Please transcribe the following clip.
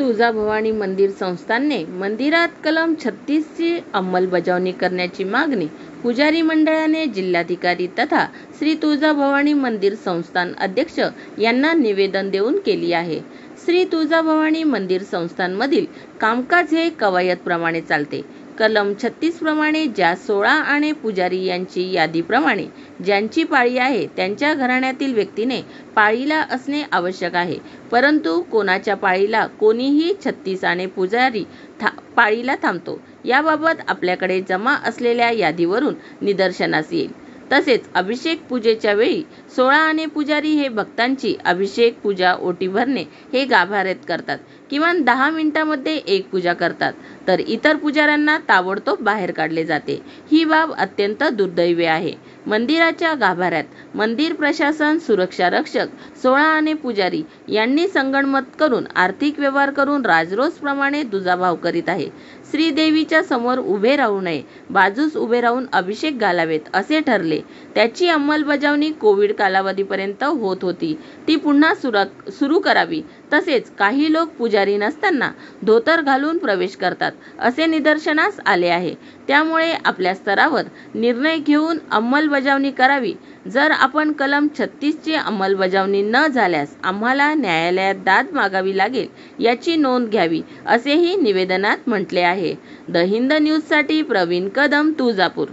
तुळजाभवानी मंदिर संस्थानने मंदिरात कलम 36 ची अंमलबजावणी करण्याची मागणी पुजारी मंडळाने जिल्हाधिकारी तथा श्री तुळजाभवानी मंदिर संस्थान अध्यक्ष यांना निवेदन देऊन केली आहे। श्री तुळजाभवानी मंदिर संस्थानमधील कामकाज हे कवायतप्रमाणे चालते। कलम 36 प्रमाणे ज्या 16 आणे पुजारी यांची यादीप्रमाणे ज्यांची पाळी आहे त्यांच्या घराण्यातील व्यक्तीने पाळीला असणे आवश्यक आहे, परंतु कोणाच्या पाळीला कोणीही 36 आणे पुजारी पाळीला थांबतो याबाबत आपल्याकडे जमा असलेल्या यादीवरून निदर्शनास येईल। तसेच अभिषेक पूजेच्या वेळी 16 आणे पुजारी हे भक्तांची अभिषेक पूजा ओटी भरणे हे गाभाऱ्यात करतात, किमान 10 मिनिटांमध्ये एक पूजा करतात, तर इतर पुजाऱ्यांना ताबडतोब बाहेर काढले जाते। ही बाब अत्यंत दुर्दैवी आहे। मंदिराच्या गाभाऱ्यात मंदिर प्रशासन, सुरक्षा रक्षक, 16 आणे पुजारी यांनी संगनमत करून आर्थिक व्यवहार करून राजरोसप्रमाणे दुजाभाव करीत आहे। श्रीदेवीच्या समोर उभे राहू नये, बाजूस उभे राहून अभिषेक घालावेत असे ठरले। त्याची अंमलबजावणी कोविड कालावधीपर्यंत होत होती, ती पुन्हा सुरू करावी। तसेच काही लोक पुजारी नसताना धोतर घालून प्रवेश करतात असे निदर्शनास आले आहे। त्यामुळे आपल्या स्तरावर निर्णय घेऊन अंमलबजावणी करावी। जर आपण कलम 36 ची अंमलबजावणी न झाल्यास आम्हाला न्यायालयात दाद मागावी लागेल याची नोंद घ्यावी, असेही निवेदनात म्हटले आहे। द हिंद न्यूजसाठी प्रवीण कदम, तुळजापूर।